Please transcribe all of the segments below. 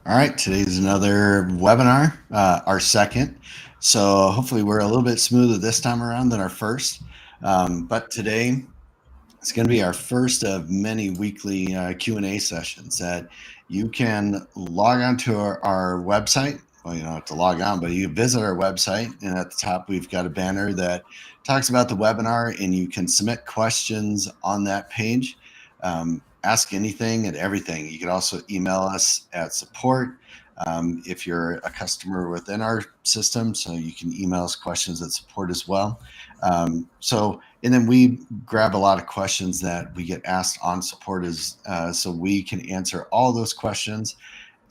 All right, today's another webinar, our second. So hopefully we're a little bit smoother this time around than our first. But today it's going to be our first of many weekly Q&A sessions that you can log on to our website. Well, you don't have to log on, but you visit our website, and at the top we've got a banner that talks about the webinar, and you can submit questions on that page. Ask anything and everything. You can also email us at support if you're a customer within our system, so you can email us questions at support as well. And then we grab a lot of questions that we get asked on support so we can answer all those questions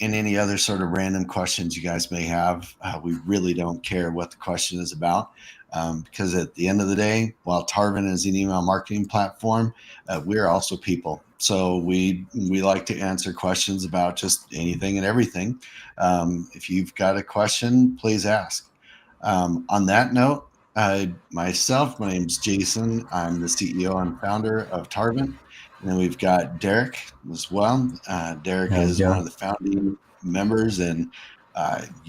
and any other sort of random questions you guys may have. We really don't care what the question is about because at the end of the day, while Tarvent is an email marketing platform, we're also people. So we like to answer questions about just anything and everything. If you've got a question, please ask. On that note, my name's Jason. I'm the CEO and founder of Tarvent. And then we've got Derek as well. Derek How's it is one going? of the founding members and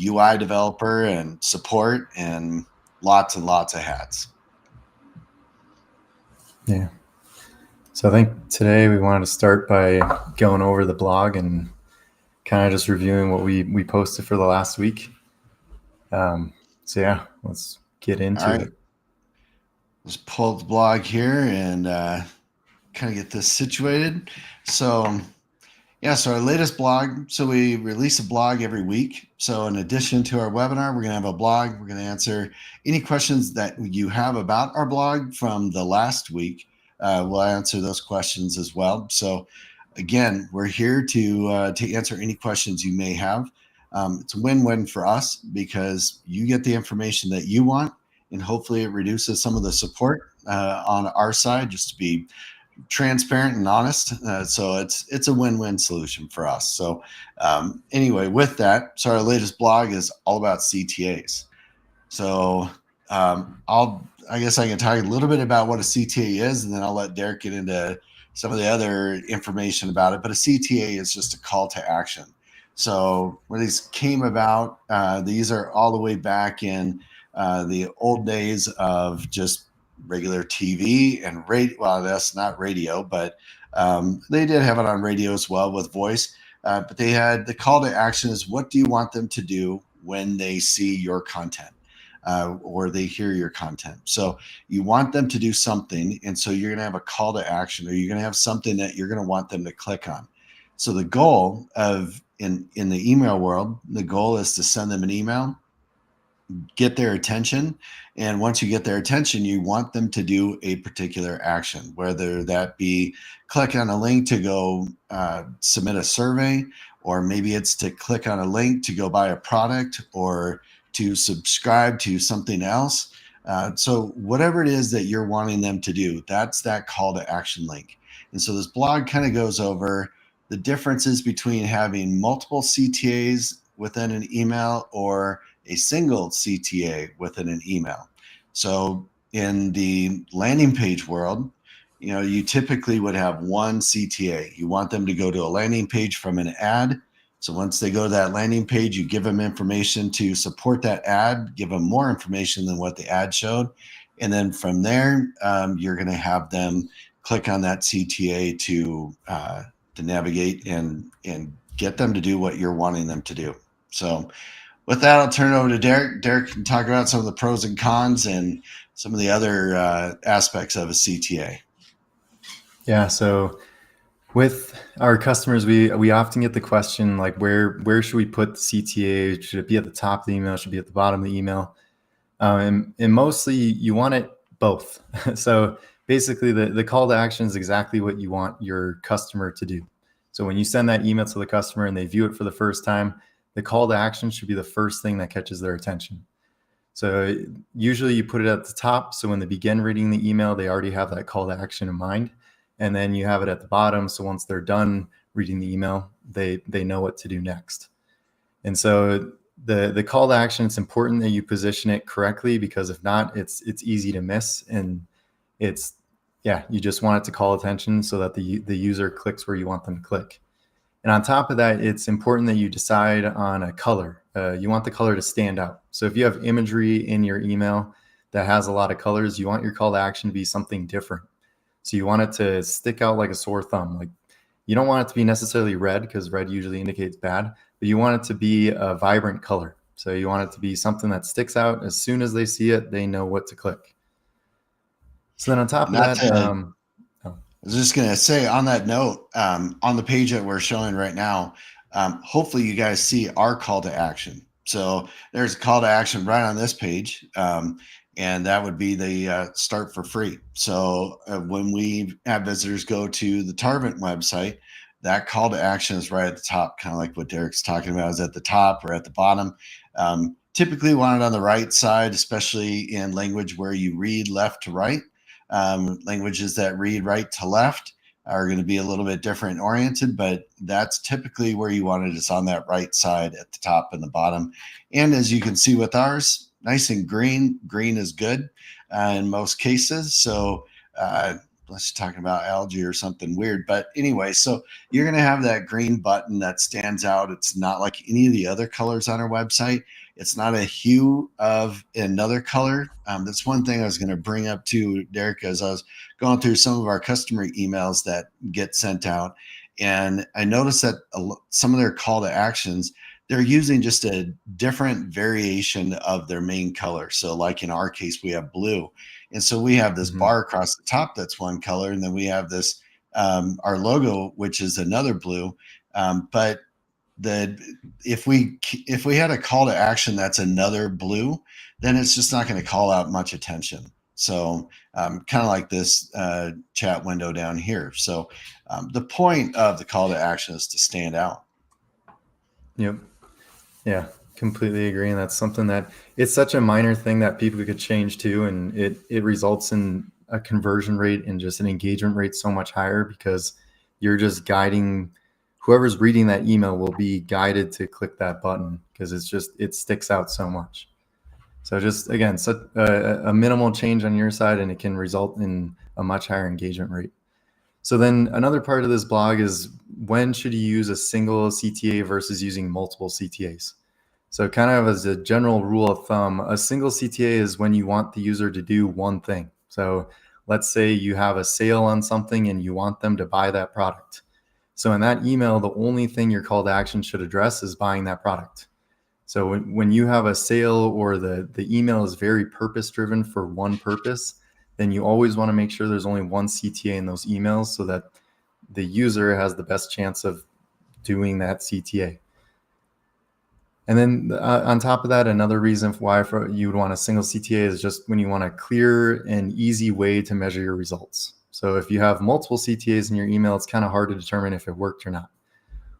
UI developer and support and lots of hats. Yeah. So I think today we wanted to start by going over the blog and kind of just reviewing what we posted for the last week. So yeah, let's get into it. Let's pull up the blog here and kind of get this situated. So our latest blog. So we release a blog every week. So in addition to our webinar, we're going to have a blog. We're going to answer any questions that you have about our blog from the last week. We'll answer those questions as well. So again, we're here to answer any questions you may have. It's a win-win for us because you get the information that you want, and hopefully it reduces some of the support on our side, just to be transparent and honest. So it's a win-win solution for us. So anyway, with that, so our latest blog is all about CTAs. So I guess I can talk a little bit about what a CTA is, and then I'll let Derek get into some of the other information about it. But a CTA is just a call to action. So where these came about, these are all the way back in the old days of just regular TV and radio. Well, that's not radio, but they did have it on radio as well with voice. But they had the call to action is, what do you want them to do when they see your content or they hear your content? So you want them to do something. And so you're going to have a call to action, or you're going to have something that you're going to want them to click on. So the goal of in the email world, the goal is to send them an email, get their attention. And once you get their attention, you want them to do a particular action, whether that be click on a link to go submit a survey, or maybe it's to click on a link to go buy a product or to subscribe to something else. So whatever it is that you're wanting them to do, that's that call to action link. And so this blog kind of goes over the differences between having multiple CTAs within an email or a single CTA within an email. So in the landing page world, you typically would have one CTA. You want them to go to a landing page from an ad. So once they go to that landing page, you give them information to support that ad, give them more information than what the ad showed. And then from there, you're going to have them click on that CTA to navigate and get them to do what you're wanting them to do. So with that, I'll turn it over to Derek. Derek can talk about some of the pros and cons and some of the other aspects of a CTA. Yeah. So with our customers, we often get the question like, where should we put the CTA? Should it be at the top of the email? Should it be at the bottom of the email? And mostly you want it both. So basically the call to action is exactly what you want your customer to do. So when you send that email to the customer and they view it for the first time, the call to action should be the first thing that catches their attention. So usually you put it at the top. So when they begin reading the email, they already have that call to action in mind. And then you have it at the bottom. So once they're done reading the email, they know what to do next. And so the call to action, it's important that you position it correctly, because if not, it's easy to miss. And you just want it to call attention so that the user clicks where you want them to click. And on top of that, it's important that you decide on a color. You want the color to stand out. So if you have imagery in your email that has a lot of colors, you want your call to action to be something different. So you want it to stick out like a sore thumb. Like, you don't want it to be necessarily red, because red usually indicates bad, but you want it to be a vibrant color. So you want it to be something that sticks out. As soon as they see it, they know what to click. So then on top of Not that, to I was just going to say on that note, on the page that we're showing right now, hopefully you guys see our call to action. So there's a call to action right on this page, and that would be the start for free. So when we have visitors go to the Tarvent website, that call to action is right at the top, kind of like what Derek's talking about, is at the top or at the bottom. Typically want it on the right side, especially in language where you read left to right. Languages that read right to left are going to be a little bit different oriented, but that's typically where you want it, is on that right side at the top and the bottom. And as you can see with ours, nice and green. Green is good in most cases. So unless you're talking about algae or something weird. But anyway, so you're going to have that green button that stands out. It's not like any of the other colors on our website. It's not a hue of another color. That's one thing I was going to bring up to Derek, as I was going through some of our customer emails that get sent out. And I noticed that some of their call to actions, they're using just a different variation of their main color. So like in our case, we have blue. And so we have this bar across the top that's one color. And then we have this, our logo, which is another blue. But the if we had a call to action that's another blue, then it's just not going to call out much attention. So kind of like this chat window down here. So the point of the call to action is to stand out. Yep. Yeah, completely agree. And that's something that, it's such a minor thing that people could change too. And it results in a conversion rate and just an engagement rate so much higher, because you're just guiding whoever's reading that email will be guided to click that button, because it sticks out so much. So just, again, such a minimal change on your side, and it can result in a much higher engagement rate. So then another part of this blog is, when should you use a single CTA versus using multiple CTAs? So kind of as a general rule of thumb, a single CTA is when you want the user to do one thing. So let's say you have a sale on something and you want them to buy that product. So in that email, the only thing your call to action should address is buying that product. So when you have a sale, or the email is very purpose driven for one purpose, then you always want to make sure there's only one CTA in those emails, so that the user has the best chance of doing that CTA. And then on top of that, another reason why you would want a single CTA is just when you want a clear and easy way to measure your results. So if you have multiple CTAs in your email, it's kind of hard to determine if it worked or not.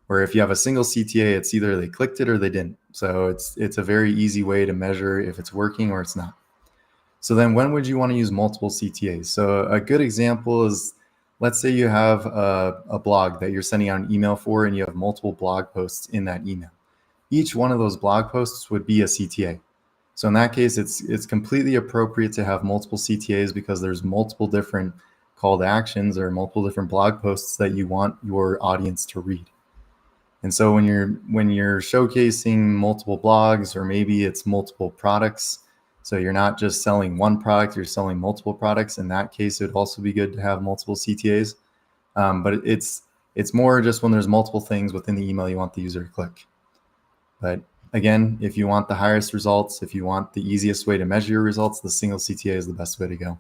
Or if you have a single CTA, it's either they clicked it or they didn't. So it's a very easy way to measure if it's working or it's not. So then when would you want to use multiple CTAs? So a good example is, let's say you have a blog that you're sending out an email for, and you have multiple blog posts in that email. Each one of those blog posts would be a CTA. So in that case, it's completely appropriate to have multiple CTAs, because there's multiple different call to actions or multiple different blog posts that you want your audience to read. And so when you're showcasing multiple blogs, or maybe it's multiple products, so you're not just selling one product, you're selling multiple products, in that case, it would also be good to have multiple CTAs. But it's more just when there's multiple things within the email you want the user to click. But again, if you want the highest results, if you want the easiest way to measure your results, the single CTA is the best way to go.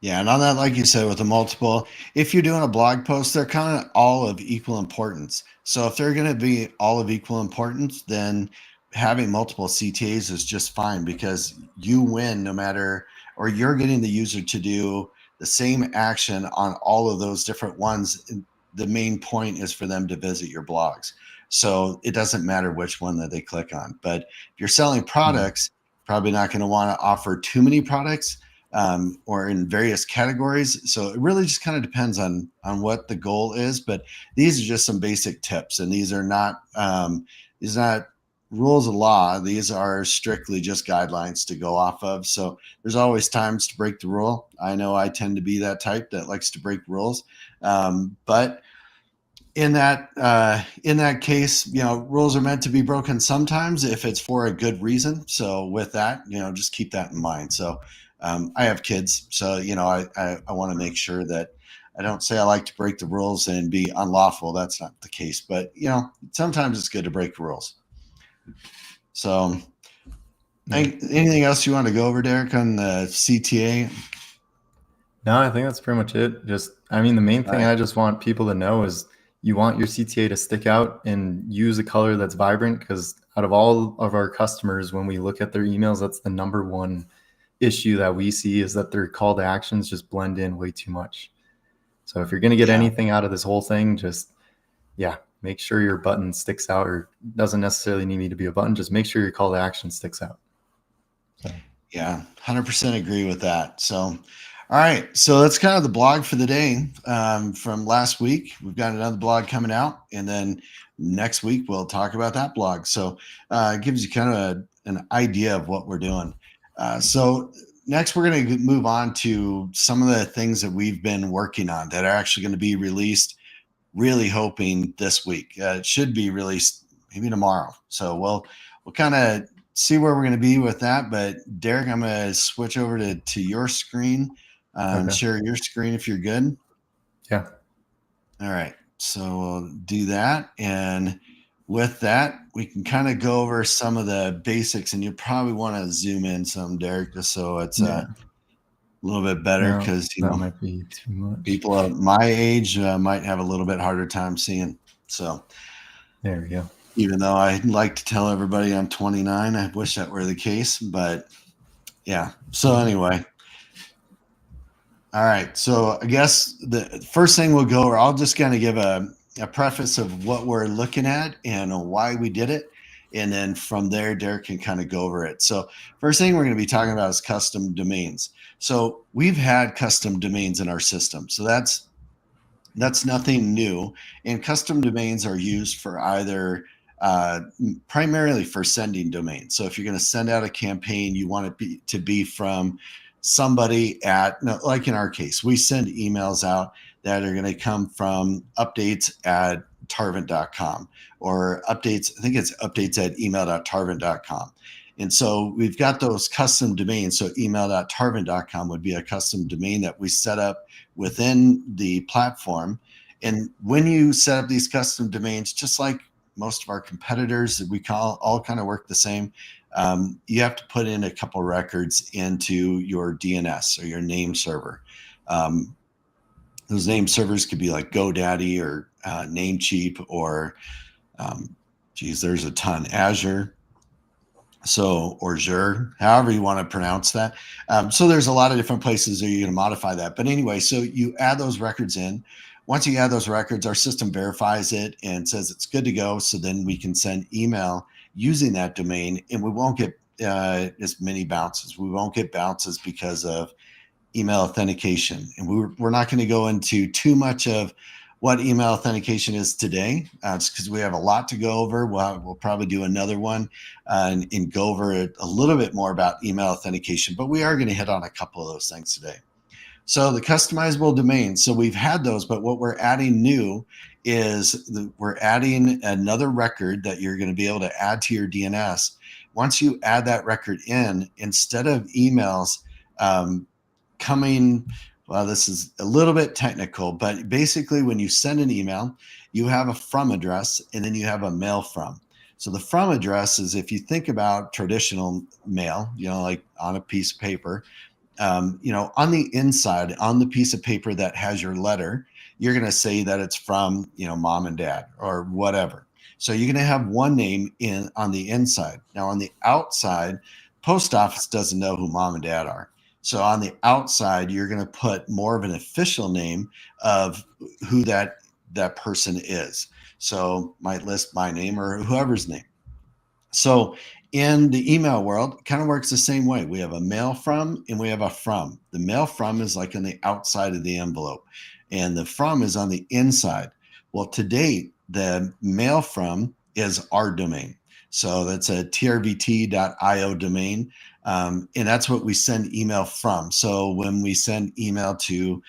Yeah, and on that, like you said, with the multiple, if you're doing a blog post, they're kind of all of equal importance. So if they're going to be all of equal importance, then having multiple CTAs is just fine, because you win no matter, or you're getting the user to do the same action on all of those different ones. The main point is for them to visit your blogs. So it doesn't matter which one that they click on. But if you're selling products, probably not going to want to offer too many products, or in various categories. So it really just kind of depends on what the goal is. But these are just some basic tips, and these are not rules of law. These are strictly just guidelines to go off of. So there's always times to break the rule. I know I tend to be that type that likes to break rules, but in that case, rules are meant to be broken sometimes if it's for a good reason. So with that, just keep that in mind. So I have kids, so I want to make sure that I don't say I like to break the rules and be unlawful. That's not the case, but sometimes it's good to break the rules. So anything else you want to go over, Derek, on the CTA? No, I think that's pretty much it. The main thing Right. I just want people to know is you want your CTA to stick out and use a color that's vibrant, because out of all of our customers, when we look at their emails, that's the number one issue that we see, is that their call to actions just blend in way too much. So if you're going to get anything out of this whole thing, just, make sure your button sticks out, or doesn't necessarily need to be a button. Just make sure your call to action sticks out. So. Yeah, 100% agree with that. So, all right. So that's kind of the blog for the day from last week. We've got another blog coming out, and then next week we'll talk about that blog. So it gives you kind of an idea of what we're doing. So next we're going to move on to some of the things that we've been working on that are actually going to be released, really hoping this week. It should be released maybe tomorrow. So we'll kind of see where we're going to be with that. But Derek, I'm going to switch over to your screen and share your screen if you're good. Yeah. All right. So we'll do that. And with that, we can kind of go over some of the basics, and you probably want to zoom in some, Derek, just so it's a little bit better, because that might be too much. People of my age might have a little bit harder time seeing. So there we go. Even though I like to tell everybody I'm 29, I wish that were the case, but yeah. So anyway. All right. So I guess the first thing we'll go over, I'll just kind of give a preface of what we're looking at and why we did it. And then from there, Derek can kind of go over it. So first thing we're going to be talking about is custom domains. So we've had custom domains in our system. So that's nothing new. And custom domains are used for either primarily for sending domains. So if you're going to send out a campaign, you want it to be from somebody like in our case, we send emails out that are going to come from updates@tarvent.com or updates. I think it's updates@email.tarvent.com. And so we've got those custom domains. So email.tarvent.com would be a custom domain that we set up within the platform. And when you set up these custom domains, just like most of our competitors that we all kind of work the same, you have to put in a couple records into your DNS or your name server. Those name servers could be like GoDaddy or Namecheap or, there's a ton, Azure. So, or Azure, however you want to pronounce that. So there's a lot of different places that you're going to modify that. But anyway, so you add those records in. Once you add those records, our system verifies it and says it's good to go. So then we can send email using that domain, and we won't get as many bounces. We won't get bounces because of email authentication. And we're not going to go into too much of what email authentication is today, just because we have a lot to go over. We'll probably do another one and go over a little bit more about email authentication, but we are going to hit on a couple of those things today. So the customizable domains. So we've had those, but what we're adding new is we're adding another record that you're going to be able to add to your DNS. Once you add that record in, instead of emails coming, well, this is a little bit technical, but basically when you send an email, you have a from address and then you have a mail from. So the from address is, if you think about traditional mail, like on a piece of paper, on the inside, on the piece of paper that has your letter, you're going to say that it's from, mom and dad or whatever. So you're going to have one name on the inside. Now on the outside, post office doesn't know who mom and dad are. So on the outside, you're going to put more of an official name of who that person is. So might list my name or whoever's name. So in the email world, it kind of works the same way. We have a mail from and we have a from. The mail from is like on the outside of the envelope, and the from is on the inside. Well, to date, the mail from is our domain. So that's a trvt.io domain. And that's what we send email from. So when we send email to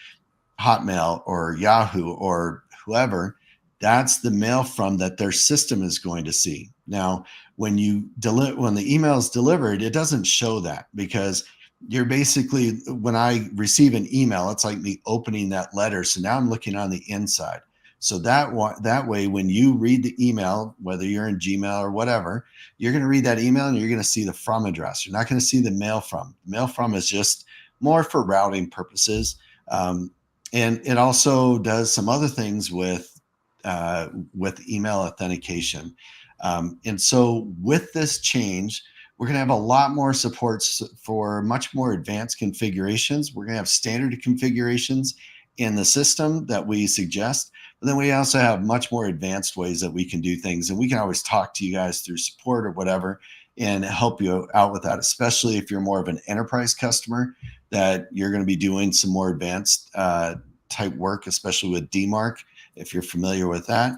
Hotmail or Yahoo or whoever, that's the mail from that their system is going to see. Now, when the email is delivered, it doesn't show that, because you're basically, when I receive an email, it's like me opening that letter. So now I'm looking on the inside. So that way, when you read the email, whether you're in Gmail or whatever, you're going to read that email and you're going to see the from address. You're not going to see the mail from. Mail from is just more for routing purposes. And it also does some other things with email authentication. And so with this change, we're going to have a lot more supports for much more advanced configurations. We're going to have standard configurations in the system that we suggest. But then we also have much more advanced ways that we can do things. And we can always talk to you guys through support or whatever and help you out with that, especially if you're more of an enterprise customer, that you're going to be doing some more advanced type work, especially with DMARC, if you're familiar with that,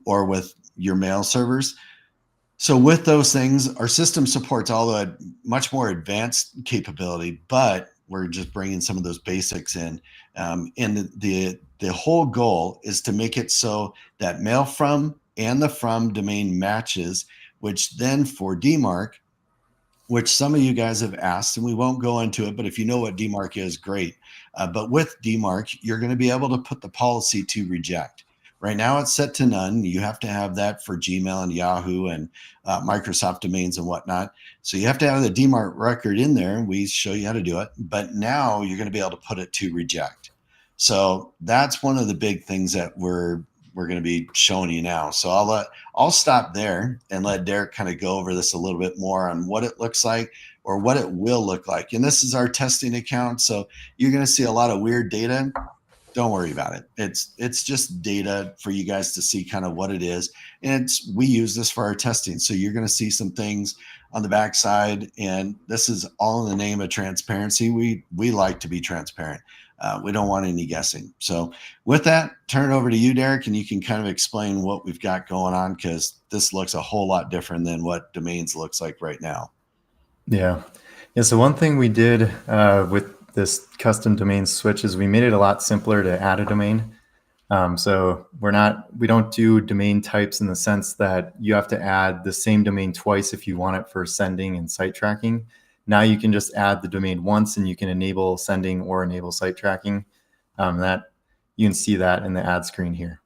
or with your mail servers. So with those things, our system supports all the much more advanced capability, but we're just bringing some of those basics in. And the whole goal is to make it so that mail from and the from domain matches, which then for DMARC, which some of you guys have asked, and we won't go into it, but if you know what DMARC is, great. But with DMARC, you're going to be able to put the policy to reject. Right now it's set to none. You have to have that for Gmail and Yahoo and Microsoft domains and whatnot. So you have to have the DMARC record in there. We show you how to do it. But now you're going to be able to put it to reject. So that's one of the big things that we're going to be showing you now. So I'll stop there and let Derek kind of go over this a little bit more on what it looks like or what it will look like. And this is our testing account. So you're going to see a lot of weird data. Don't worry about it. It's just data for you guys to see kind of what it is. And we use this for our testing. So you're going to see some things on the backside, and this is all in the name of transparency. We like to be transparent. We don't want any guessing. So with that, turn it over to you, Derek, and you can kind of explain what we've got going on, because this looks a whole lot different than what domains looks like right now. Yeah. So one thing we did with this custom domain switch is we made it a lot simpler to add a domain. So we don't do domain types in the sense that you have to add the same domain twice if you want it for sending and site tracking. Now you can just add the domain once and you can enable sending or enable site tracking. That you can see that in the ad screen here.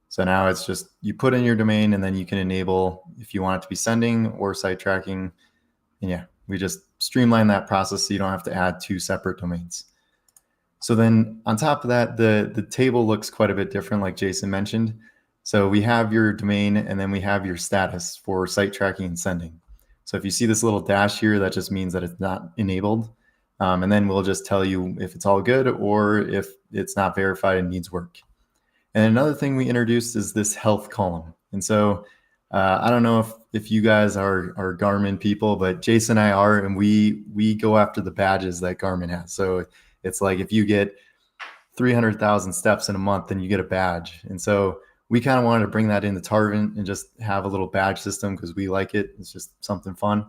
So now it's just you put in your domain and then you can enable if you want it to be sending or site tracking. And yeah, we just streamline that process so you don't have to add two separate domains. So then on top of that, the table looks quite a bit different, like Jason mentioned. So we have your domain and then we have your status for site tracking and sending. So if you see this little dash here, that just means that it's not enabled. And then we'll just tell you if it's all good or if it's not verified and needs work. And another thing we introduced is this health column. And so I don't know if you guys are Garmin people, but Jason and I are, and we go after the badges that Garmin has. So it's like if you get 300,000 steps in a month, then you get a badge. And so we kind of wanted to bring that into Tarvent and just have a little badge system because we like it. It's just something fun.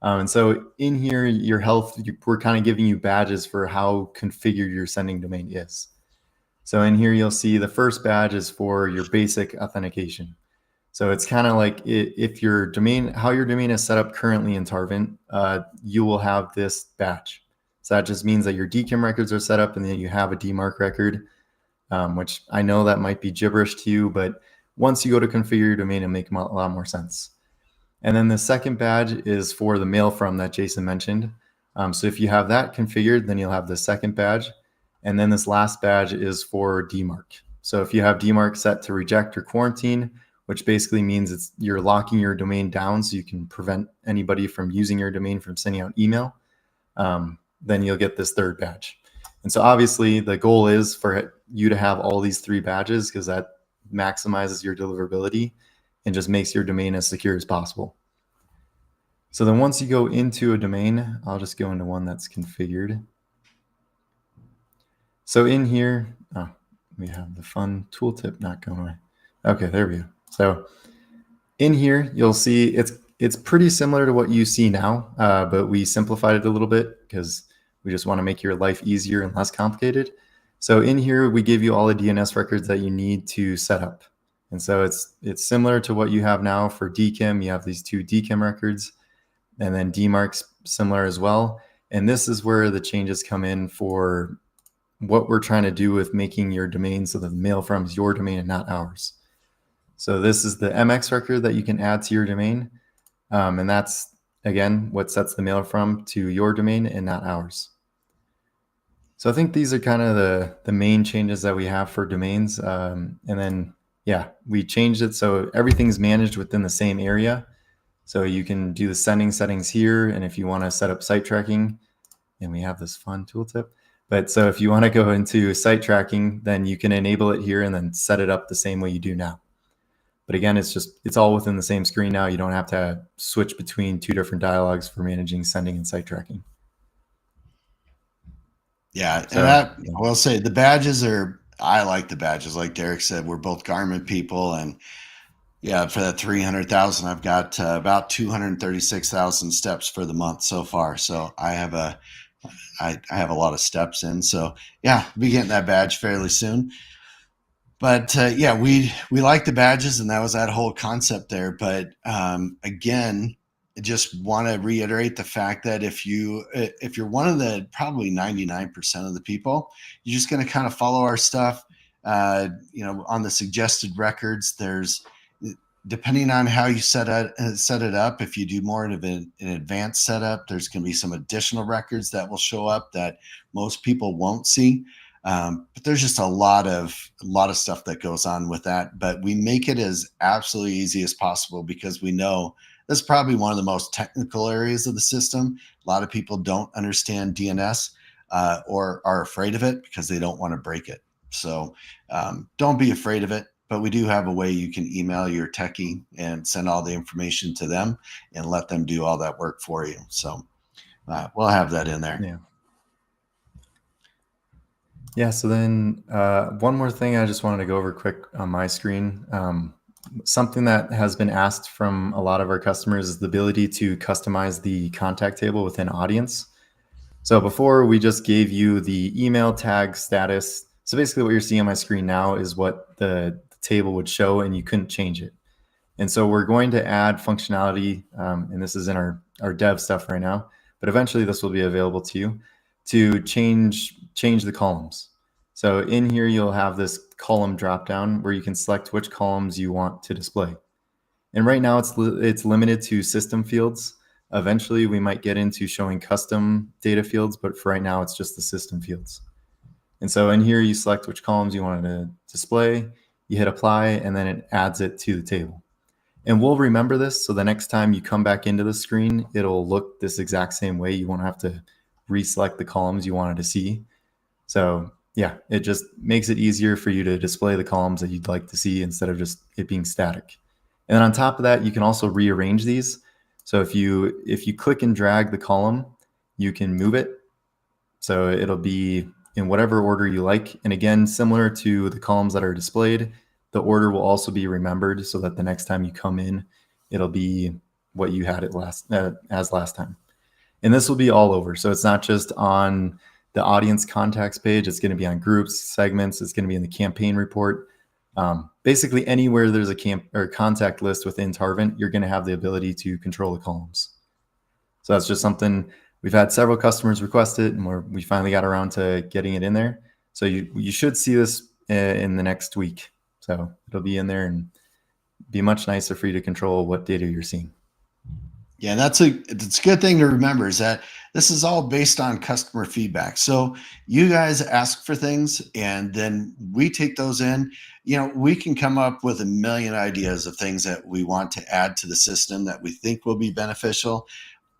And so in here, your health, we're kind of giving you badges for how configured your sending domain is. So in here, you'll see the first badge is for your basic authentication. So it's kind of like if your domain, how your domain is set up currently in Tarvent, you will have this badge. So that just means that your DKIM records are set up and then you have a DMARC record, which I know that might be gibberish to you, but once you go to configure your domain, it'll make a lot more sense. And then the second badge is for the mail from that Jason mentioned. So if you have that configured, then you'll have the second badge. And then this last badge is for DMARC. So if you have DMARC set to reject or quarantine, which basically means you're locking your domain down so you can prevent anybody from using your domain from sending out email, then you'll get this third badge. And so obviously the goal is for you to have all these three badges because that maximizes your deliverability and just makes your domain as secure as possible. So then once you go into a domain, I'll just go into one that's configured. So in here, we have the fun tooltip not going away. Okay, there we go. So in here, you'll see it's pretty similar to what you see now, but we simplified it a little bit because we just want to make your life easier and less complicated. So in here, we give you all the DNS records that you need to set up. And so it's similar to what you have now for DKIM. You have these two DKIM records, and then DMARC's similar as well. And this is where the changes come in for what we're trying to do with making your domain so that the mail from is your domain and not ours. So this is the MX record that you can add to your domain. And that's, again, what sets the mail from to your domain and not ours. So I think these are kind of the main changes that we have for domains. And then, yeah, we changed it so everything's managed within the same area. So you can do the sending settings here. And if you want to set up site tracking, and we have this fun tooltip. But so if you want to go into site tracking, then you can enable it here and then set it up the same way you do now. But again, it's all within the same screen now. You don't have to switch between two different dialogues for managing sending and site tracking. Yeah, So, and I will say the badges I like the badges. Like Derek said, we're both garment people, and yeah, for that 300,000, I've got about 236,000 steps for the month so far. So I have a lot of steps in. So yeah, I'll be getting that badge fairly soon. But yeah, we like the badges, and that was that whole concept there. But again, I just want to reiterate the fact that if you're one of the probably 99% of the people, you're just going to kind of follow our stuff. On the suggested records, there's, depending on how you set it up, if you do more of an advanced setup, there's going to be some additional records that will show up that most people won't see. But there's just a lot of stuff that goes on with that. But we make it as absolutely easy as possible because we know this is probably one of the most technical areas of the system. A lot of people don't understand DNS or are afraid of it because they don't want to break it. So don't be afraid of it. But we do have a way you can email your techie and send all the information to them and let them do all that work for you. So we'll have that in there. Yeah. Yeah. So then one more thing I just wanted to go over quick on my screen. Something that has been asked from a lot of our customers is the ability to customize the contact table within Audience. So before we just gave you the email tag status. So basically what you're seeing on my screen now is what the table would show, and you couldn't change it. And so we're going to add functionality, and this is in our dev stuff right now, but eventually this will be available to you to change the columns. So in here, you'll have this column dropdown where you can select which columns you want to display. And right now it's limited to system fields. Eventually we might get into showing custom data fields, but for right now it's just the system fields. And so in here, you select which columns you want to display, you hit apply, and then it adds it to the table. And we'll remember this, so the next time you come back into the screen, it'll look this exact same way. You won't have to reselect the columns you wanted to see. So yeah, it just makes it easier for you to display the columns that you'd like to see instead of just it being static. And then on top of that, you can also rearrange these. So if you click and drag the column, you can move it. So it'll be in whatever order you like. And again, similar to the columns that are displayed, the order will also be remembered so that the next time you come in, it'll be what you had it as last time. And this will be all over. So it's not just on the audience contacts page. It's going to be on groups, segments. It's going to be in the campaign report. Basically anywhere there's a contact list within Tarvent, you're going to have the ability to control the columns. So that's just something we've had several customers request it, and we finally got around to getting it in there. So you should see this in the next week. So it'll be in there and be much nicer for you to control what data you're seeing. Yeah, it's a good thing to remember is that this is all based on customer feedback. So you guys ask for things and then we take those in. We can come up with a million ideas of things that we want to add to the system that we think will be beneficial.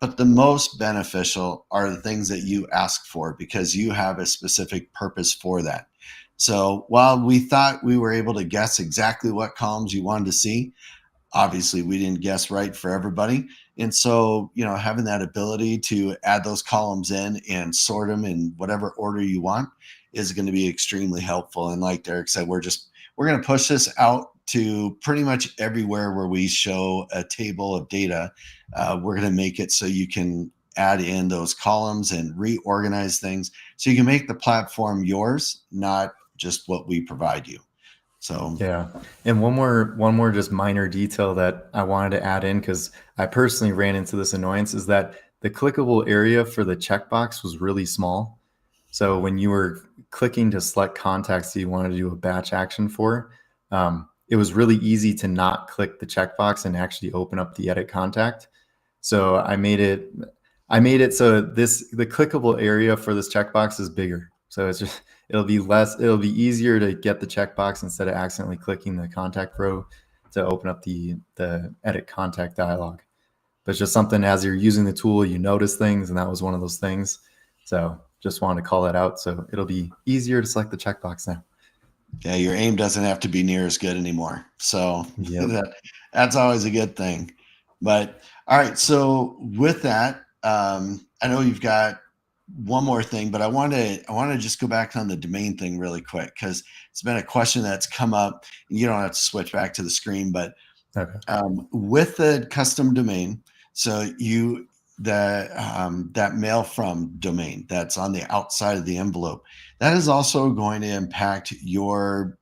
But the most beneficial are the things that you ask for because you have a specific purpose for that. So while we thought we were able to guess exactly what columns you wanted to see, obviously we didn't guess right for everybody. And so, having that ability to add those columns in and sort them in whatever order you want is going to be extremely helpful. And like Derek said, we're going to push this out to pretty much everywhere where we show a table of data. We're going to make it so you can add in those columns and reorganize things so you can make the platform yours, not just what we provide you. So Yeah. And one more just minor detail that I wanted to add in, because I personally ran into this annoyance, is that the clickable area for the checkbox was really small. So when you were clicking to select contacts that you wanted to do a batch action for, it was really easy to not click the checkbox and actually open up the edit contact. So I made it so the clickable area for this checkbox is bigger. So it'll be easier to get the checkbox instead of accidentally clicking the contact row to open up the edit contact dialog. But it's just something, as you're using the tool, you notice things, and that was one of those things. So just wanted to call that out. So it'll be easier to select the checkbox now. yeah, your aim doesn't have to be near as good anymore. So Yep. that's always a good thing. But all right, so with that, I know you've got one more thing, but I want to just go back on the domain thing really quick, because it's been a question that's come up. You don't have to switch back to the screen, but Okay. with the custom domain, so that mail from domain that's on the outside of the envelope, that is also going to impact your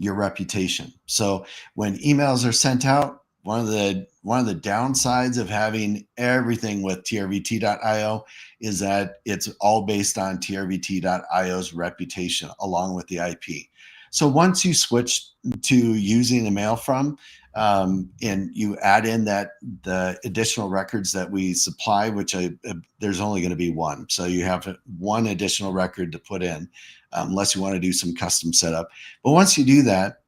reputation. So when emails are sent out, one of the downsides of having everything with trvt.io is that it's all based on trvt.io's reputation along with the IP. So once you switch to using the mail from, and you add in the additional records that we supply, which there's only going to be one, so you have one additional record to put in, unless you want to do some custom setup. But once you do that,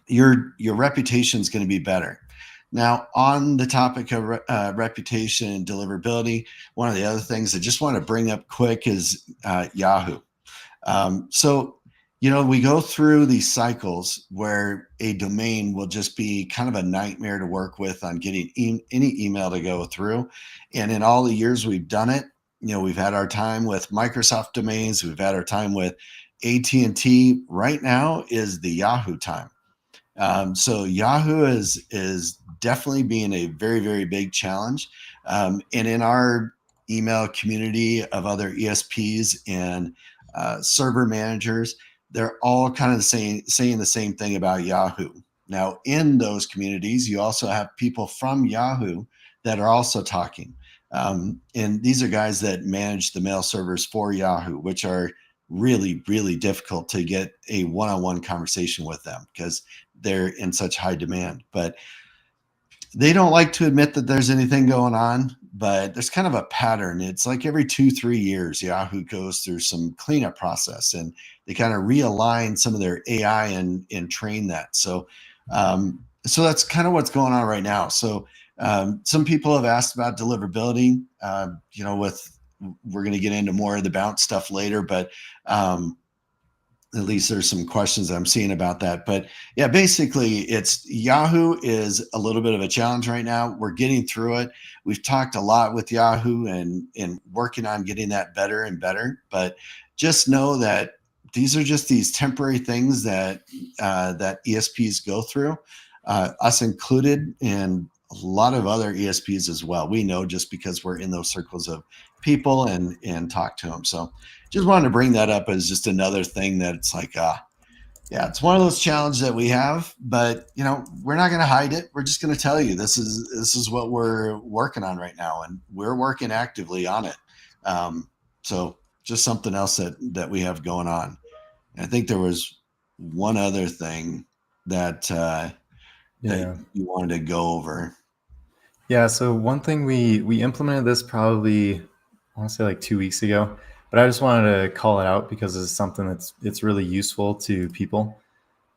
your reputation is going to be better. Now, on the topic of reputation and deliverability, one of the other things I just want to bring up quick is Yahoo. So, we go through these cycles where a domain will just be kind of a nightmare to work with on getting any email to go through. And in all the years we've done it, we've had our time with Microsoft domains, we've had our time with AT&T. Right now is the Yahoo time. So Yahoo is definitely being a very, very big challenge. And in our email community of other ESPs and server managers, they're all kind of saying the same thing about Yahoo. Now, in those communities, you also have people from Yahoo that are also talking. And these are guys that manage the mail servers for Yahoo, which are really, really difficult to get a one-on-one conversation with them because they're in such high demand. But they don't like to admit that there's anything going on, but there's kind of a pattern. It's like every 2-3 years, Yahoo goes through some cleanup process and they kind of realign some of their AI and train that. So that's kind of what's going on right now. So some people have asked about deliverability. We're going to get into more of the bounce stuff later, but at least there's some questions I'm seeing about that. But yeah, basically it's Yahoo is a little bit of a challenge right now. We're getting through it. We've talked a lot with Yahoo and working on getting that better and better. But just know that these are just these temporary things that that ESPs go through, us included, and a lot of other ESPs as well. We know just because we're in those circles of people and talk to them. So just wanted to bring that up as just another thing that it's like, yeah, it's one of those challenges that we have, but we're not going to hide it. We're just going to tell you this is what we're working on right now, and we're working actively on it. So just something else that we have going on. And I think there was one other thing that Yeah. that you wanted to go over. Yeah. So one thing we implemented this probably, I want to say like 2 weeks ago, but I just wanted to call it out because it's something it's really useful to people.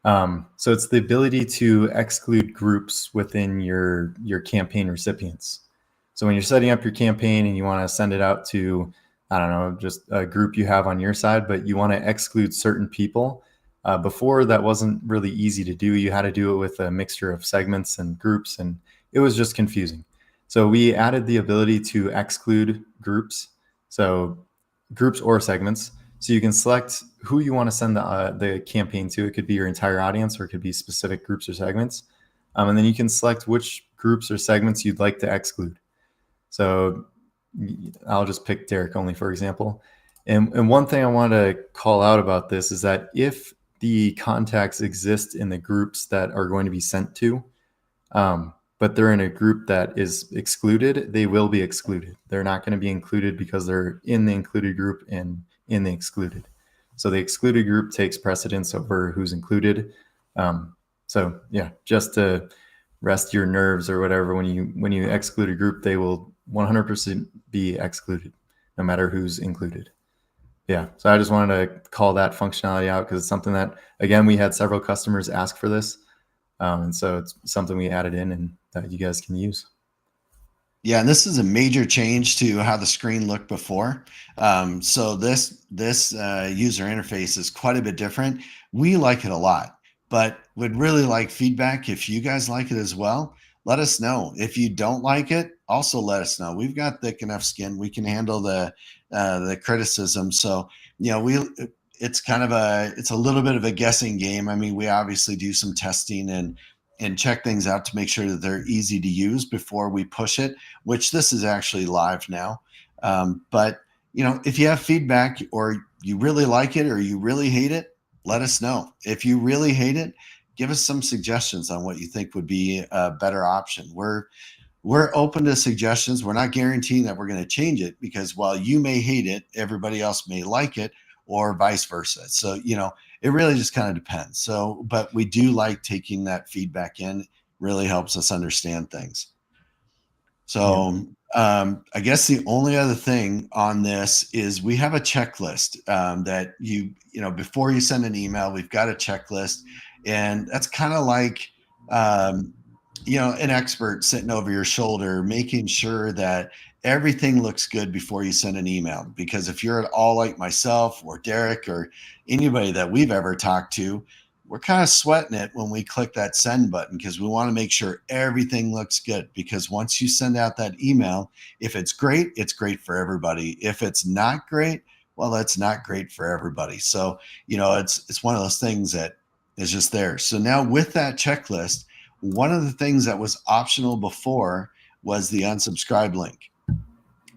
So it's the ability to exclude groups within your campaign recipients. So when you're setting up your campaign and you want to send it out to, I don't know, just a group you have on your side, but you want to exclude certain people. Before, that wasn't really easy to do. You had to do it with a mixture of segments and groups, and it was just confusing. So we added the ability to exclude groups. So groups or segments. So you can select who you want to send the campaign to. It could be your entire audience, or it could be specific groups or segments. And then you can select which groups or segments you'd like to exclude. So I'll just pick Derek only, for example. And one thing I want to call out about this is that if the contacts exist in the groups that are going to be sent to, but they're in a group that is excluded, they will be excluded. They're not going to be included because they're in the included group and in the excluded. So the excluded group takes precedence over who's included. So yeah, just to rest your nerves or whatever, when you exclude a group, they will 100% be excluded, no matter who's included. Yeah, so I just wanted to call that functionality out because it's something that, again, we had several customers ask for this. And so it's something we added in and that you guys can use. Yeah, and this is a major change to how the screen looked before. So this user interface is quite a bit different. We like it a lot, but would really like feedback. If you guys like it as well, let us know. If you don't like it, also let us know. We've got thick enough skin. We can handle the criticism. So, it's kind of it's a little bit of a guessing game. I mean, we obviously do some testing and check things out to make sure that they're easy to use before we push it, which this is actually live now. But if you have feedback or you really like it or you really hate it, let us know. If you really hate it, give us some suggestions on what you think would be a better option. We're open to suggestions. We're not guaranteeing that we're going to change it, because while you may hate it, everybody else may like it, or vice versa. So, it really just kind of depends. So, but we do like taking that feedback in. Really helps us understand things. So, I guess the only other thing on this is we have a checklist that before you send an email, we've got a checklist, and that's kind of like, an expert sitting over your shoulder, making sure that everything looks good before you send an email. Because if you're at all like myself or Derek or anybody that we've ever talked to, we're kind of sweating it when we click that send button, because we want to make sure everything looks good. Because once you send out that email, if it's great for everybody. If it's not great, well, that's not great for everybody. So, it's one of those things that is just there. So now with that checklist, one of the things that was optional before was the unsubscribe link.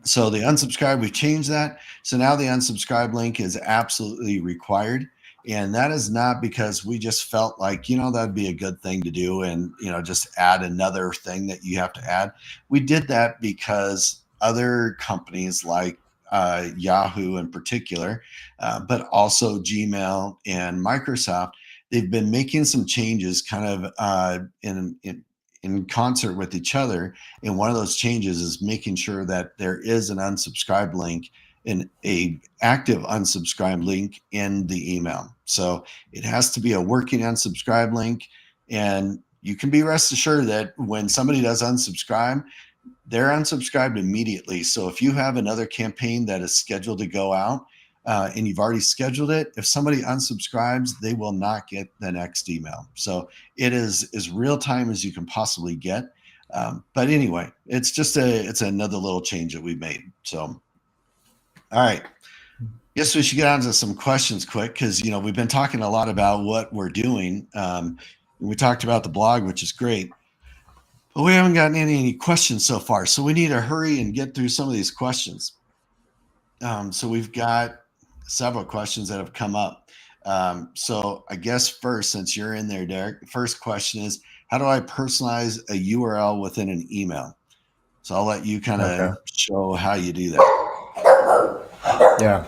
So the unsubscribe, we've changed that. So now the unsubscribe link is absolutely required. And that is not because we just felt like, that'd be a good thing to do and, just add another thing that you have to add. We did that because other companies like Yahoo in particular, but also Gmail and Microsoft, they've been making some changes kind of in concert with each other. And one of those changes is making sure that there is an unsubscribe link, and a active unsubscribe link in the email. So it has to be a working unsubscribe link. And you can be rest assured that when somebody does unsubscribe, they're unsubscribed immediately. So if you have another campaign that is scheduled to go out, and you've already scheduled it, if somebody unsubscribes, they will not get the next email. So it is as real time as you can possibly get. But anyway, it's another little change that we made. So, all right. Guess we should get on to some questions quick, because we've been talking a lot about what we're doing. We talked about the blog, which is great, but we haven't gotten any questions so far. So we need to hurry and get through some of these questions. So we've got several questions that have come up. So I guess first, since you're in there, Derek, the first question is, how do I personalize a URL within an email? So I'll let you kind of show how you do that. Yeah.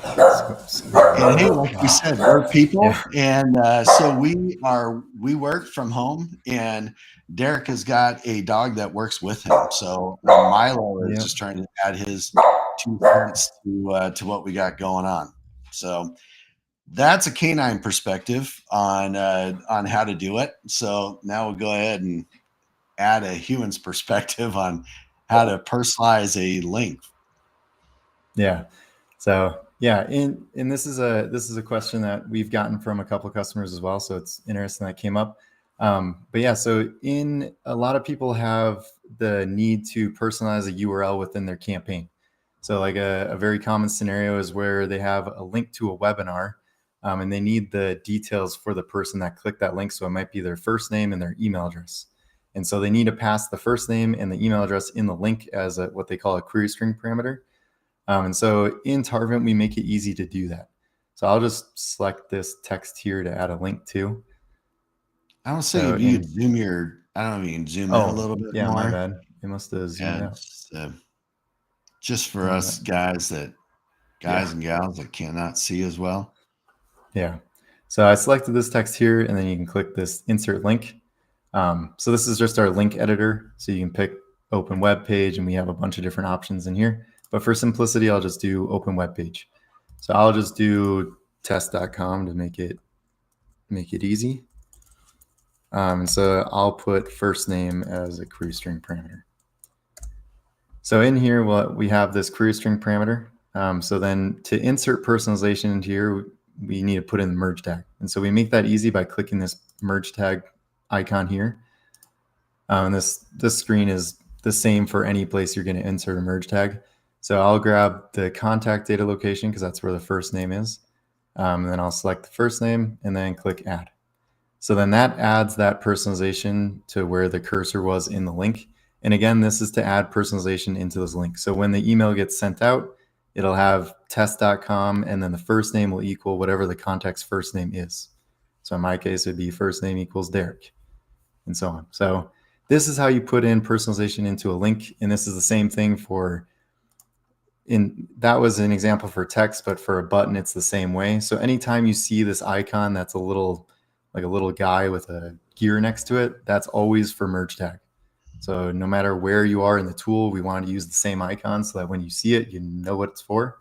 And hey, like we said, we're people. Yeah. And so we work from home, and Derek has got a dog that works with him. So Milo is just trying to add his 2 cents to what we got going on. So that's a canine perspective on how to do it. So now we'll go ahead and add a human's perspective on how to personalize a link. Yeah. So yeah, and this is a question that we've gotten from a couple of customers as well. So it's interesting that came up. But yeah, so a lot of people have the need to personalize a URL within their campaign. So like a very common scenario is where they have a link to a webinar, and they need the details for the person that clicked that link. So it might be their first name and their email address. And so they need to pass the first name and the email address in the link as what they call a query string parameter. And so in Tarvent, we make it easy to do that. So I'll just select this text here to add a link to. I don't say So if you could zoom your, I don't know if you can zoom in a oh little bit yeah, my more. bad. It must have zoomed Yeah, out. just for Uh, us guys yeah, and gals that cannot see as well. yeah. So I selected this text here, and then you can click this insert link. So this is just our link editor. So you can pick open web page, and we have a bunch of different options in here. But for simplicity, I'll just do open web page. So I'll just do test.com to make it easy. So I'll put first name as a query string parameter. So in here, we have this query string parameter. So then to insert personalization into here, we need to put in the merge tag. And so we make that easy by clicking this merge tag icon here. And this screen is the same for any place you're going to insert a merge tag. So I'll grab the contact data location because that's where the first name is. And then I'll select the first name and then click add. So then that adds that personalization to where the cursor was in the link. And again, this is to add personalization into this link. So when the email gets sent out, it'll have test.com and then the first name will equal whatever the contact's first name is. So in my case, it'd be first name equals Derek and so on. So this is how you put in personalization into a link. And this is the same thing for that was an example for text, but for a button, it's the same way. So anytime you see this icon that's a little like a little guy with a gear next to it, that's always for merge tag. So no matter where you are in the tool, we want to use the same icon so that when you see it, you know what it's for.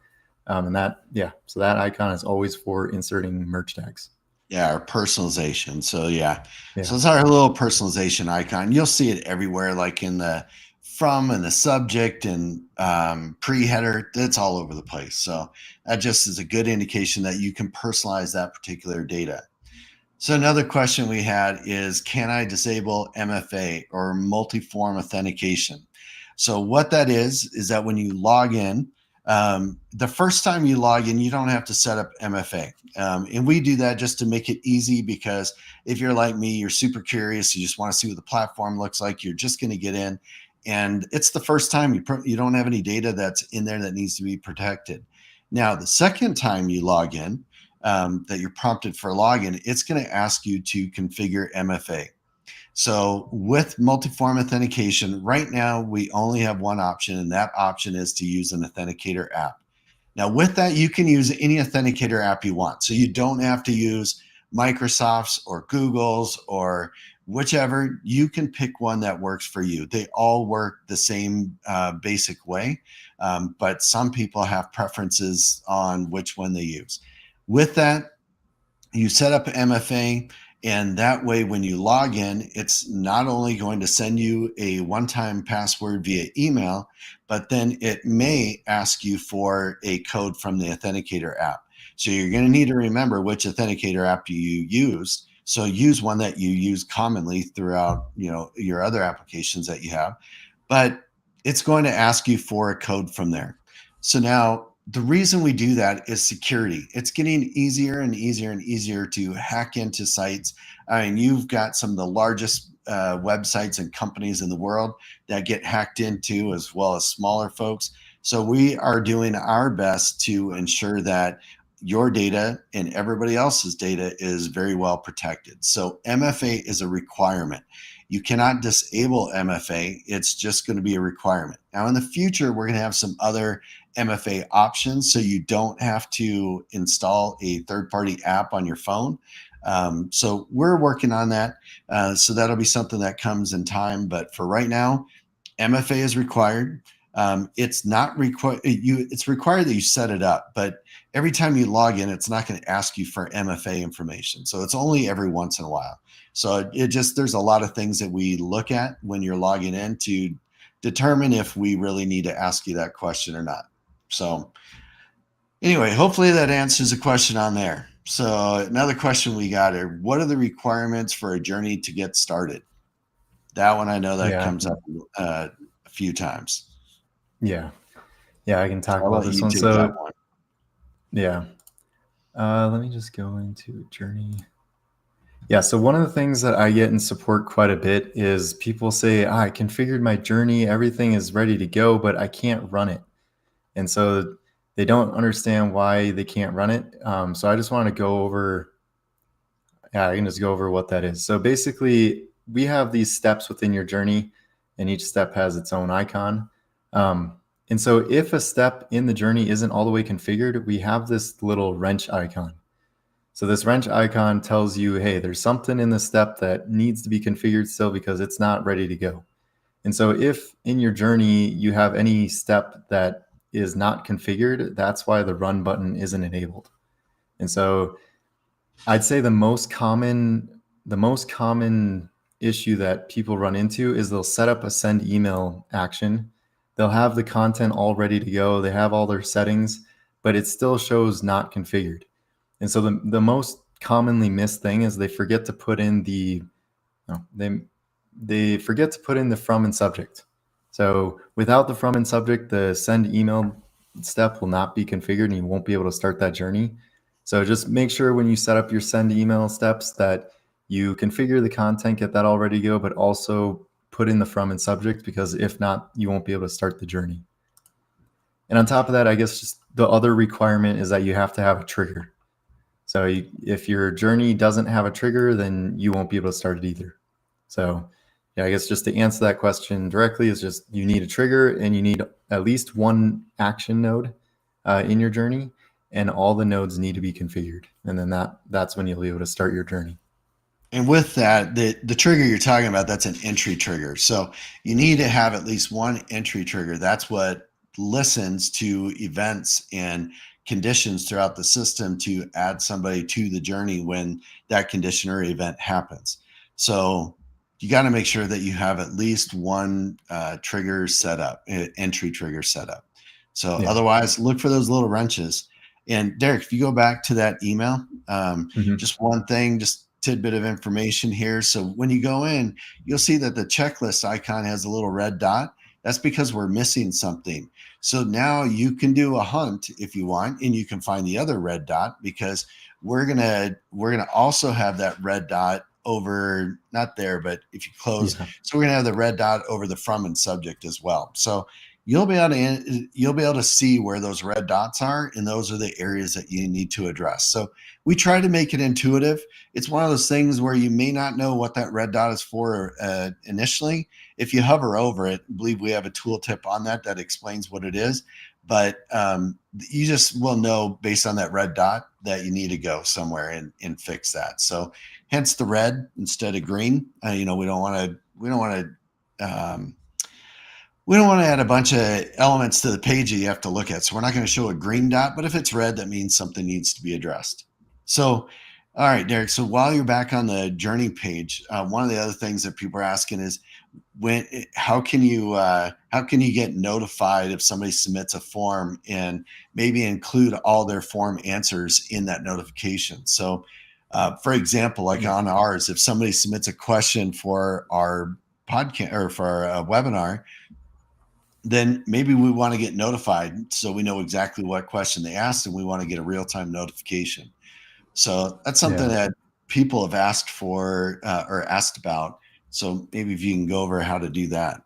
So that icon is always for inserting merge tags. Yeah, our personalization. So Yeah. so it's our little personalization icon. You'll see it everywhere, like in the from and the subject and pre-header. It's all over the place. So that just is a good indication that you can personalize that particular data. So another question we had is, can I disable MFA or multi-form authentication? So what that is that when you log in, the first time you log in, you don't have to set up MFA. And we do that just to make it easy because if you're like me, you're super curious, you just want to see what the platform looks like, you're just going to get in. And it's the first time you don't have any data that's in there that needs to be protected. Now, the second time you log in, that you're prompted for login, it's going to ask you to configure MFA. So with multi-form authentication, right now we only have one option, and that option is to use an authenticator app. Now with that, you can use any authenticator app you want. So you don't have to use Microsoft's or Google's or whichever. You can pick one that works for you. They all work the same basic way, but some people have preferences on which one they use. With that, you set up MFA, and that way when you log in, it's not only going to send you a one-time password via email, but then it may ask you for a code from the authenticator app. So you're going to need to remember which authenticator app you use. So use one that you use commonly throughout, your other applications that you have, but it's going to ask you for a code from there. So now the reason we do that is security. It's getting easier and easier and easier to hack into sites. I mean, you've got some of the largest websites and companies in the world that get hacked into, as well as smaller folks. So we are doing our best to ensure that your data and everybody else's data is very well protected. So MFA is a requirement. You cannot disable MFA. It's just going to be a requirement. Now, in the future, we're going to have some other MFA options so you don't have to install a third-party app on your phone. So we're working on that. So that'll be something that comes in time. But for right now, MFA is required. It's not required. It's required that you set it up, but every time you log in, it's not going to ask you for MFA information. So it's only every once in a while. So there's a lot of things that we look at when you're logging in to determine if we really need to ask you that question or not. So anyway, hopefully that answers the question on there. So another question we got are, what are the requirements for a journey to get started? That one, I know that comes up a few times. Yeah. I can talk I'll about let this you one. take So that one. yeah. Let me just go into Journey. Yeah, so one of the things that I get in support quite a bit is people say, I configured my Journey, everything is ready to go, but I can't run it. And so they don't understand why they can't run it. So I just want to go over, I can just go over what that is. So basically, we have these steps within your journey, and each step has its own icon. And so if a step in the journey isn't all the way configured, we have this little wrench icon. So this wrench icon tells you, hey, there's something in the step that needs to be configured still because it's not ready to go. And so if in your journey you have any step that is not configured, that's why the run button isn't enabled. And so I'd say the most common issue that people run into is they'll set up a send email action. They'll have the content all ready to go. They have all their settings, but it still shows not configured. And so the most commonly missed thing is they forget to put in they forget to put in the from and subject. So without the from and subject, the send email step will not be configured and you won't be able to start that journey. So just make sure when you set up your send email steps that you configure the content, get that all ready to go, but also put in the from and subject, because if not, you won't be able to start the journey. And on top of that, I guess just the other requirement is that you have to have a trigger. So if your journey doesn't have a trigger, then you won't be able to start it either. So yeah, I guess just to answer that question directly is just you need a trigger and you need at least one action node in your journey, and all the nodes need to be configured. And then that's when you'll be able to start your journey. And with that, the trigger you're talking about, that's an entry trigger. So you need to have at least one entry trigger. That's what listens to events and conditions throughout the system to add somebody to the journey when that condition or event happens. So you got to make sure that you have at least one trigger set up, entry trigger set up. So Yeah. otherwise, look for those little wrenches. And Derek, if you go back to that email, just one thing, just tidbit of information here. So when you go in, you'll see that the checklist icon has a little red dot. That's because we're missing something. So now you can do a hunt if you want, and you can find the other red dot, because we're gonna also have that red dot over, not there, but if you close, so we're gonna have the red dot over the from and subject as well. So you'll be able to see where those red dots are, and those are the areas that you need to address. So we try to make it intuitive. It's one of those things where you may not know what that red dot is for initially. If you hover over it, I believe we have a tooltip on that explains what it is. But you just will know based on that red dot that you need to go somewhere and fix that. So hence the red instead of green. We don't want to add a bunch of elements to the page that you have to look at. So we're not going to show a green dot, but if it's red, that means something needs to be addressed. So, all right, Derek. So while you're back on the journey page, one of the other things that people are asking is how can you get notified if somebody submits a form, and maybe include all their form answers in that notification? So, for example, like on ours, if somebody submits a question for our podcast or for our webinar, then maybe we want to get notified so we know exactly what question they asked, and we want to get a real-time notification. So that's something that people have asked for or asked about. So maybe if you can go over how to do that.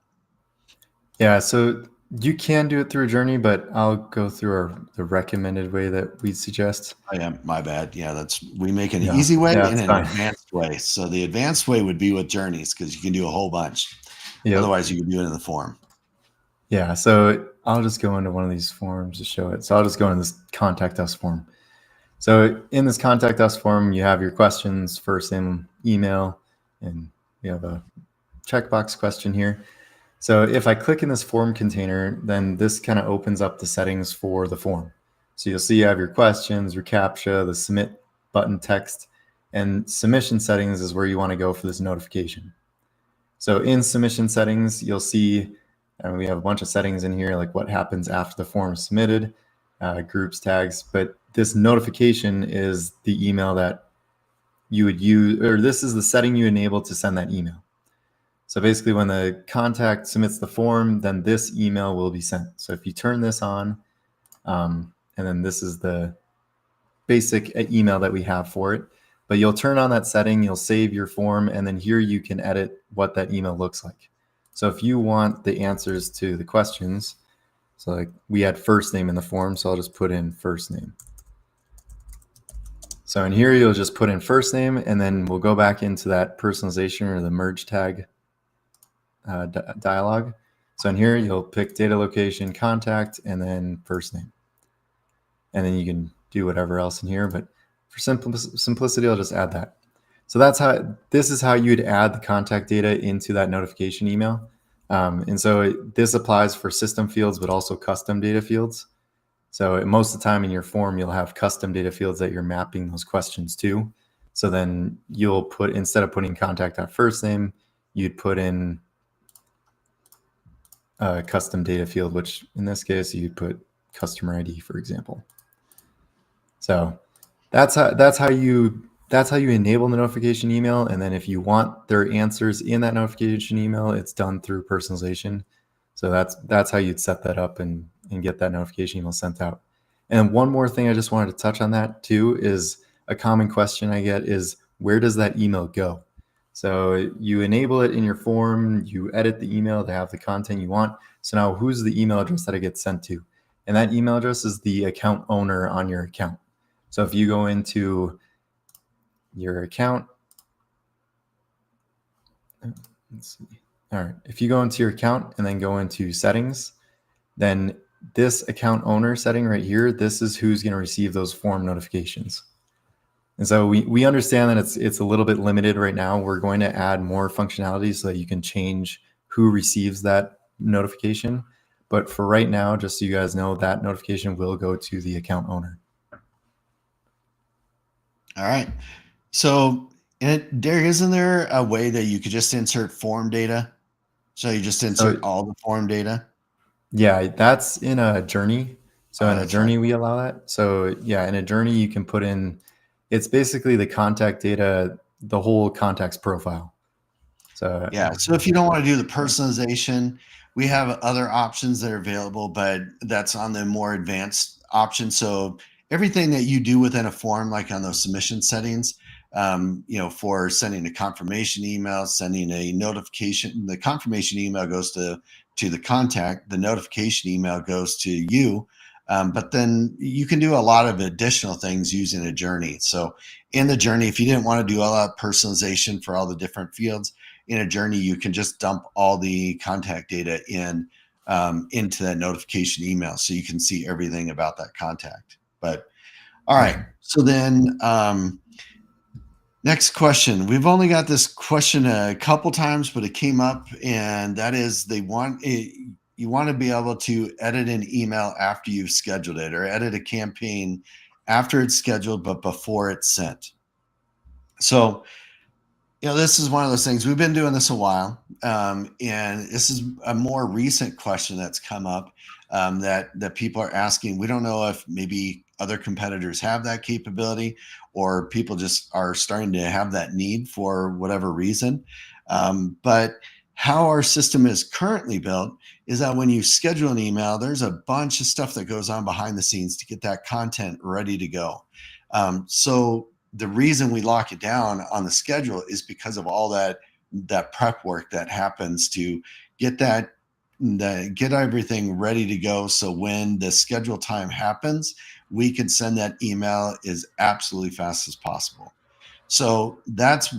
Yeah, so you can do it through a journey, but I'll go through the recommended way that we suggest. Oh, yeah, my bad. Yeah, we make an easy way and an advanced way. So the advanced way would be with journeys, because you can do a whole bunch. Yep. Otherwise, you can do it in the form. Yeah, so I'll just go into one of these forms to show it. So I'll just go into this contact us form. So in this contact us form, you have your questions, first name, email, and you have a checkbox question here. So if I click in this form container, then this kind of opens up the settings for the form. So you'll see you have your questions, your CAPTCHA, the submit button text, and submission settings is where you want to go for this notification. So in submission settings, you'll see we have a bunch of settings in here, like what happens after the form is submitted, groups, tags, but this notification is the email that you would use, or this is the setting you enable to send that email. So basically when the contact submits the form, then this email will be sent. So if you turn this on, and then this is the basic email that we have for it, but you'll turn on that setting, you'll save your form, and then here you can edit what that email looks like. So if you want the answers to the questions, So like we had first name in the form, so I'll just put in first name. So in here, you'll just put in first name, and then we'll go back into that personalization or the merge tag dialog. So in here, you'll pick data location, contact, and then first name. And then you can do whatever else in here, but for simplicity, I'll just add that. So this is how you'd add the contact data into that notification email. And so this applies for system fields, but also custom data fields. So most of the time in your form, you'll have custom data fields that you're mapping those questions to. So then you'll put, instead of putting contact.first name, you'd put in a custom data field, which in this case, you'd put customer ID, for example. So that's how you enable the notification email. And then if you want their answers in that notification email, it's done through personalization. So that's how you'd set that up and get that notification email sent out. And one more thing I just wanted to touch on that too is a common question I get is, where does that email go? So you enable it in your form, you edit the email to have the content you want. So now who's the email address that it gets sent to? And that email address is the account owner on your account. So if you go into your account, let's see. All right, if you go into your account and then go into settings, then this account owner setting right here, this is who's going to receive those form notifications. And so we understand that it's a little bit limited right now. We're going to add more functionality so that you can change who receives that notification. But for right now, just so you guys know, that notification will go to the account owner. All right. So, Derek, isn't there a way that you could just insert form data? So you just insert all the form data? Yeah, that's in a journey. So in a journey, right. we allow that. So yeah, in a journey, you can put in, it's basically the contact data, the whole contact's profile. So yeah. So if you don't want to do the personalization, we have other options that are available, but that's on the more advanced option. So everything that you do within a form, like on those submission settings, for sending a confirmation email, sending a notification, the confirmation email goes to the contact, the notification email goes to you. But then you can do a lot of additional things using a journey. So in the journey, if you didn't want to do all that personalization for all the different fields, in a journey, you can just dump all the contact data into that notification email, so you can see everything about that contact. But all right, so then next question. We've only got this question a couple times, but it came up, and that is you want to be able to edit an email after you've scheduled it, or edit a campaign after it's scheduled but before it's sent. So this is one of those things. We've been doing this a while, and this is a more recent question that's come up that people are asking. We don't know if maybe other competitors have that capability, or people just are starting to have that need for whatever reason. But how our system is currently built is that when you schedule an email, there's a bunch of stuff that goes on behind the scenes to get that content ready to go. So the reason we lock it down on the schedule is because of all that prep work that happens to get get everything ready to go. So when the schedule time happens, we can send that email as absolutely fast as possible. So that's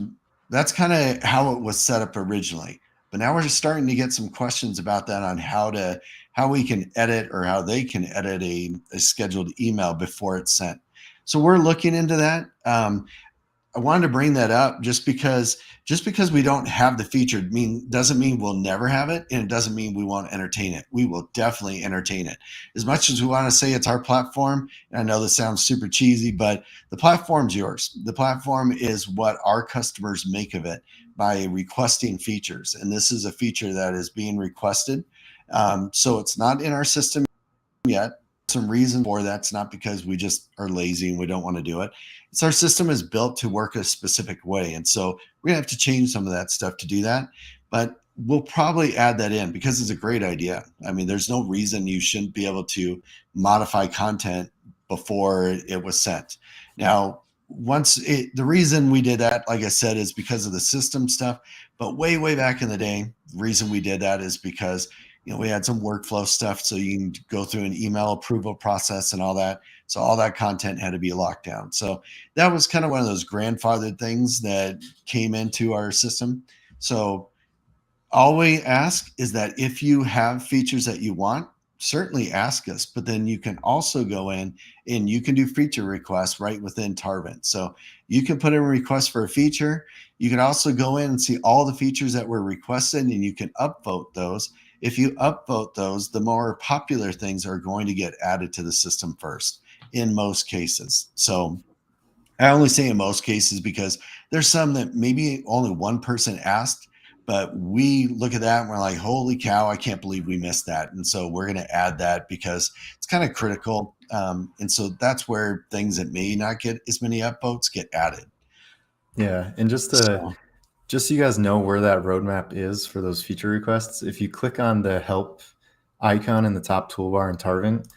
kind of how it was set up originally. But now we're just starting to get some questions about that on how we can edit, or how they can edit a scheduled email before it's sent. So we're looking into that. I wanted to bring that up just because we don't have the feature doesn't mean we'll never have it, and it doesn't mean we won't entertain it. We will definitely entertain it. As much as we want to say it's our platform, and I know this sounds super cheesy, but the platform's yours. The platform is what our customers make of it by requesting features, and this is a feature that is being requested. So it's not in our system yet. Some reason for that's not because we just are lazy and we don't want to do it. It's our system is built to work a specific way, and so we're gonna have to change some of that stuff to do that. But we'll probably add that in because it's a great idea. I mean, there's no reason you shouldn't be able to modify content before it was sent. Now, the reason we did that, like I said, is because of the system stuff. But way back in the day, the reason we did that is because we had some workflow stuff, so you can go through an email approval process and all that. So all that content had to be locked down. So that was kind of one of those grandfathered things that came into our system. So all we ask is that if you have features that you want, certainly ask us, but then you can also go in and you can do feature requests right within Tarvent. So you can put in a request for a feature. You can also go in and see all the features that were requested and you can upvote those. If you upvote those, the more popular things are going to get added to the system first in most cases. So I only say in most cases because there's some that maybe only one person asked, but we look at that and we're like, holy cow, I can't believe we missed that. And so we're going to add that because it's kind of critical. And so that's where things that may not get as many upvotes get added. Yeah. And just So, so you guys know where that roadmap is for those feature requests, if you click on the help icon in the top toolbar in Tarvent,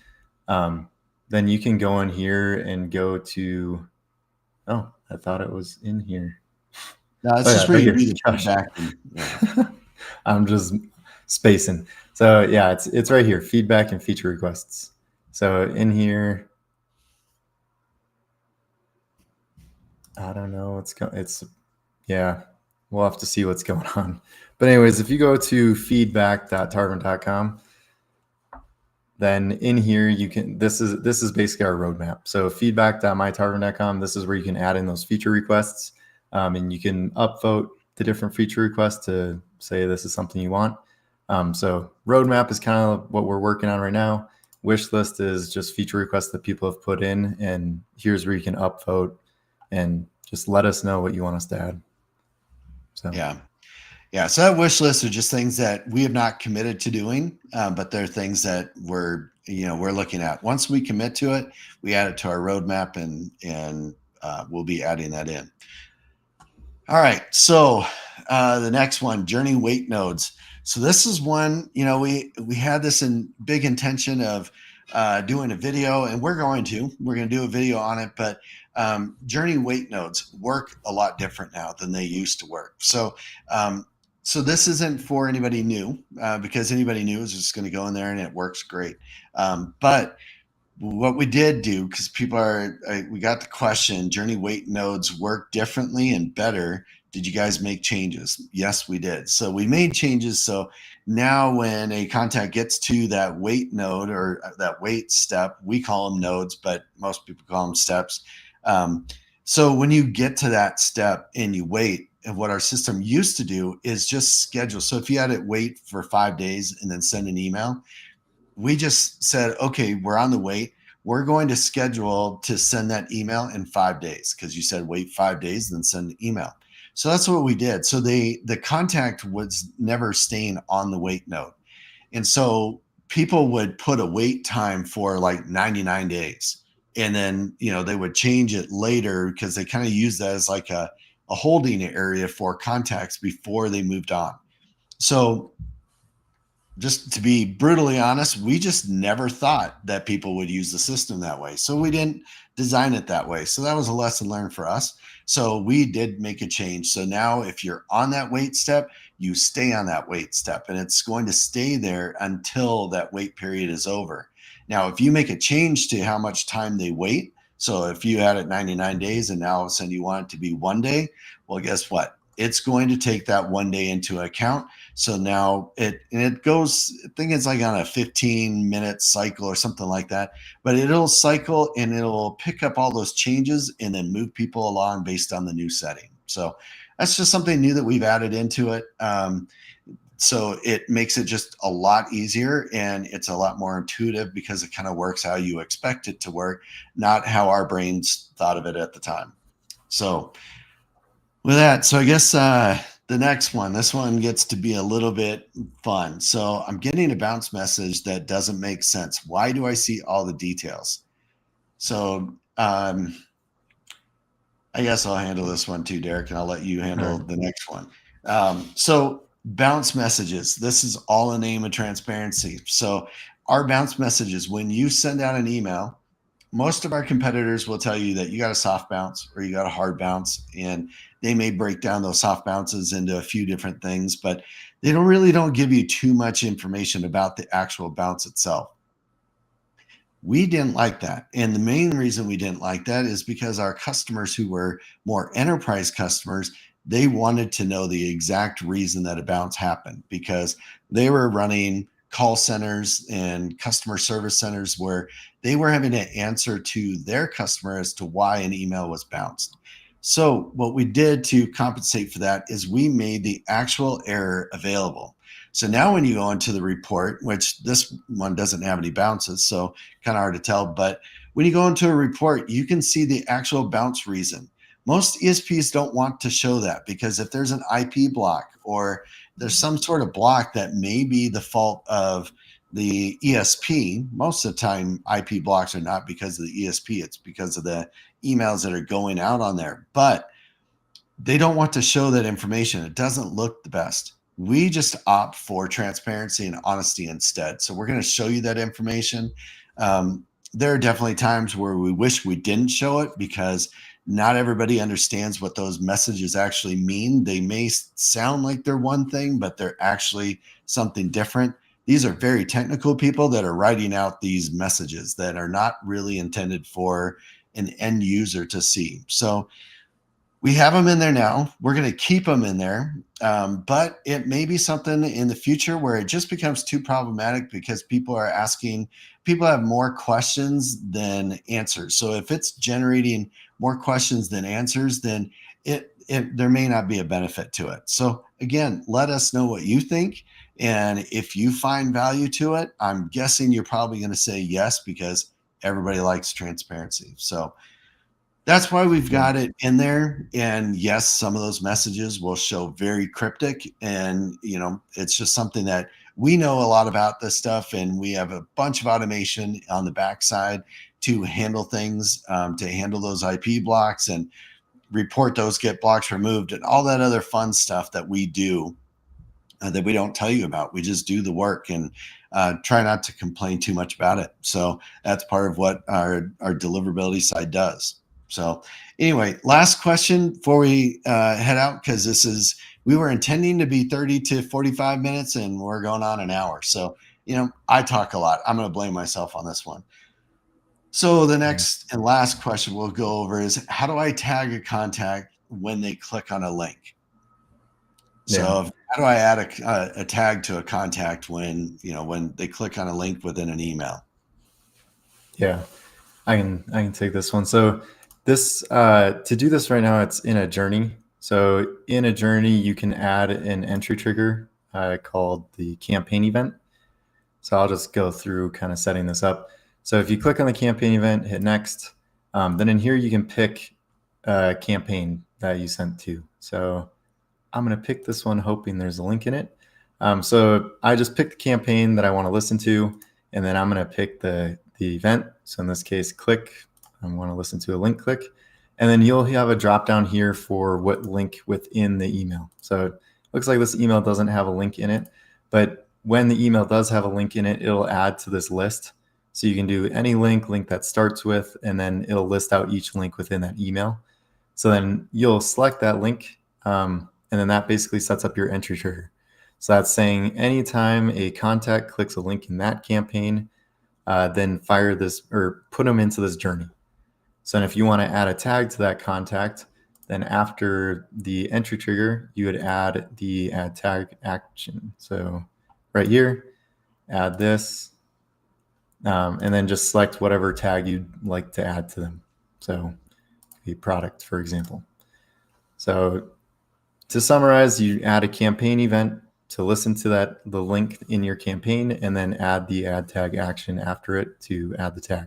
then you can go in here and go to, oh, I thought it was in here. no, it's Oh just yeah, where right you here. do the Gosh. feedback. And, yeah. I'm just spacing. So yeah, it's right here, feedback and feature requests. So in here, I don't know what's going. Yeah, we'll have to see what's going on. But anyways, if you go to feedback.tarvent.com, then in here you can. This is basically our roadmap. So feedback.mytarvent.com. This is where you can add in those feature requests, and you can upvote the different feature requests to say this is something you want. So roadmap is kind of what we're working on right now. Wish list is just feature requests that people have put in, and here's where you can upvote and just let us know what you want us to add. So Yeah. Yeah. So that wish list are just things that we have not committed to doing, but they're things that we're looking at. Once we commit to it, we add it to our roadmap and we'll be adding that in. All right. So the next one, journey weight nodes. So this is one, we had this in big intention of doing a video, and we're going to do a video on it. But journey weight nodes work a lot different now than they used to work. So this isn't for anybody new because anybody new is just going to go in there and it works great. But what we did do, because we got the question, journey weight nodes work differently and better. Did you guys make changes? Yes, we did. So we made changes. So now when a contact gets to that weight node or that weight step, we call them nodes, but most people call them steps. So when you get to that step and you wait, and what our system used to do is just schedule. So if you had it wait for 5 days and then send an email, we just said, okay, we're on the wait. We're going to schedule to send that email in 5 days because you said wait 5 days, then send an email. So that's what we did. So the contact was never staying on the wait node. And so people would put a wait time for like 99 days. And then, they would change it later because they kind of use that as like a holding area for contacts before they moved on. So just to be brutally honest, we just never thought that people would use the system that way. So we didn't design it that way. So that was a lesson learned for us. So we did make a change. So now if you're on that wait step, you stay on that wait step and it's going to stay there until that wait period is over. Now, if you make a change to how much time they wait, so if you had it 99 days and now all of a sudden you want it to be 1 day, well, guess what? It's going to take that 1 day into account. So now it goes, I think it's like on a 15-minute cycle or something like that, but it'll cycle and it'll pick up all those changes and then move people along based on the new setting. So that's just something new that we've added into it. So it makes it just a lot easier and it's a lot more intuitive because it kind of works how you expect it to work, not how our brains thought of it at the time. So with that, so I guess the next one, this one gets to be a little bit fun. So I'm getting a bounce message that doesn't make sense. Why do I see all the details? So I guess I'll handle this one too, Derek, and I'll let you handle the next one. So bounce messages, this is all in the name of transparency. So our bounce messages, when you send out an email, most of our competitors will tell you that you got a soft bounce or you got a hard bounce, and they may break down those soft bounces into a few different things, but they don't give you too much information about the actual bounce itself. We didn't like that. And the main reason we didn't like that is because our customers who were more enterprise customers, they wanted to know the exact reason that a bounce happened, because they were running call centers and customer service centers where they were having to answer to their customer as to why an email was bounced. So what we did to compensate for that is we made the actual error available. So now when you go into the report, which this one doesn't have any bounces, so kind of hard to tell, but when you go into a report, you can see the actual bounce reason. Most ESPs don't want to show that, because if there's an IP block or there's some sort of block that may be the fault of the ESP, most of the time IP blocks are not because of the ESP, it's because of the emails that are going out on there. But they don't want to show that information. It doesn't look the best. We just opt for transparency and honesty instead. So we're going to show you that information. There are definitely times where we wish we didn't show it, because not everybody understands what those messages actually mean. They may sound like they're one thing, but they're actually something different. These are very technical people that are writing out these messages that are not really intended for an end user to see. So we have them in there now. We're going to keep them in there. But it may be something in the future where it just becomes too problematic, because people have more questions than answers. So if it's generating more questions than answers, then there may not be a benefit to it. So again, let us know what you think. And if you find value to it, I'm guessing you're probably going to say yes, because everybody likes transparency. So that's why we've got it in there. And yes, some of those messages will show very cryptic. And, it's just something that we know a lot about this stuff. And we have a bunch of automation on the backside to handle things, to handle those IP blocks and report those, get blocks removed, and all that other fun stuff that we do that we don't tell you about. We just do the work and try not to complain too much about it. So that's part of what our deliverability side does. So anyway, last question before we head out, because we were intending to be 30 to 45 minutes and we're going on an hour. So, I talk a lot. I'm going to blame myself on this one. So the next and last question we'll go over is, how do I tag a contact when they click on a link? So how do I add a tag to a contact when they click on a link within an email? Yeah, I can take this one. So this to do this right now, it's in a journey. So in a journey, you can add an entry trigger called the campaign event. So I'll just go through kind of setting this up. So if you click on the campaign event, hit next, then in here you can pick a campaign that you sent to. So I'm going to pick this one, hoping there's a link in it. So I just picked the campaign that I want to listen to, and then I'm going to pick the event. So in this case, click. I want to listen to a link, click. And then you'll have a drop down here for what link within the email. So it looks like this email doesn't have a link in it, but when the email does have a link in it, it'll add to this list. So you can do any link that starts with, and then it'll list out each link within that email. So then you'll select that link, and then that basically sets up your entry trigger. So that's saying anytime a contact clicks a link in that campaign, then fire this or put them into this journey. So if you want to add a tag to that contact, then after the entry trigger, you would add the add tag action. So right here, add this, and then just select whatever tag you'd like to add to them. So a product, for example. So to summarize, you add a campaign event to listen to the link in your campaign, and then add the add tag action after it to add the tag.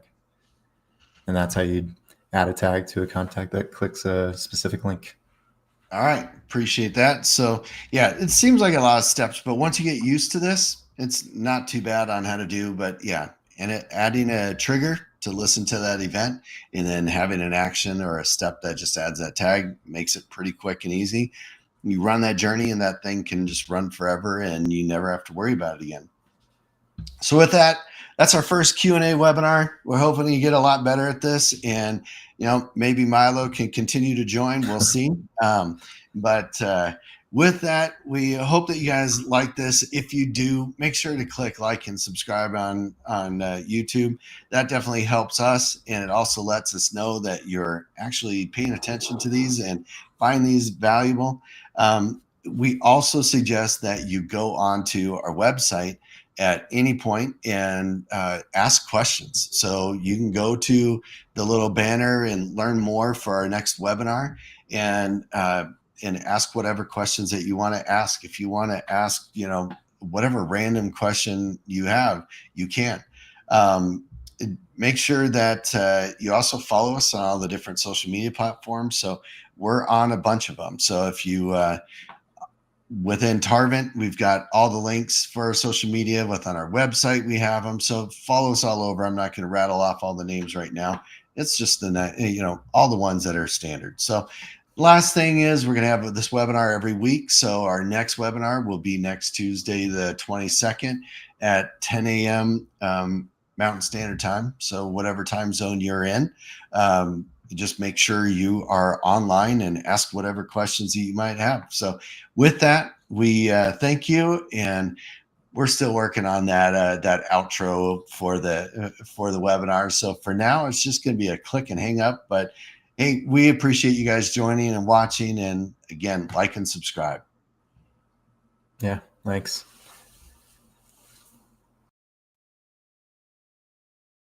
And that's how you'd add a tag to a contact that clicks a specific link. All right. Appreciate that. So yeah, it seems like a lot of steps, but once you get used to this, it's not too bad on how to do. But yeah, and adding a trigger to listen to that event, and then having an action or a step that just adds that tag makes it pretty quick and easy. You run that journey and that thing can just run forever and you never have to worry about it again. So with that, that's our first Q&A webinar. We're hoping you get a lot better at this, and maybe Milo can continue to join. We'll see. But with that, we hope that you guys like this. If you do, make sure to click like and subscribe on YouTube. That definitely helps us, and it also lets us know that you're actually paying attention to these and find these valuable. We also suggest that you go onto our website at any point and ask questions. So you can go to the little banner and learn more for our next webinar, and ask whatever questions that you want to ask. If you want to ask, whatever random question you have, you can. Make sure that you also follow us on all the different social media platforms. So we're on a bunch of them. So if you within Tarvent, we've got all the links for our social media. Within our website, we have them. So follow us all over. I'm not going to rattle off all the names right now. It's just all the ones that are standard. So last thing is, we're going to have this webinar every week. So our next webinar will be next Tuesday, the 22nd at 10 a.m. Mountain Standard Time. So whatever time zone you're in, just make sure you are online and ask whatever questions that you might have. So with that, we thank you, and we're still working on that outro for the webinar. So for now, it's just going to be a click and hang up. But hey, we appreciate you guys joining and watching, and again, like and subscribe. Yeah, thanks.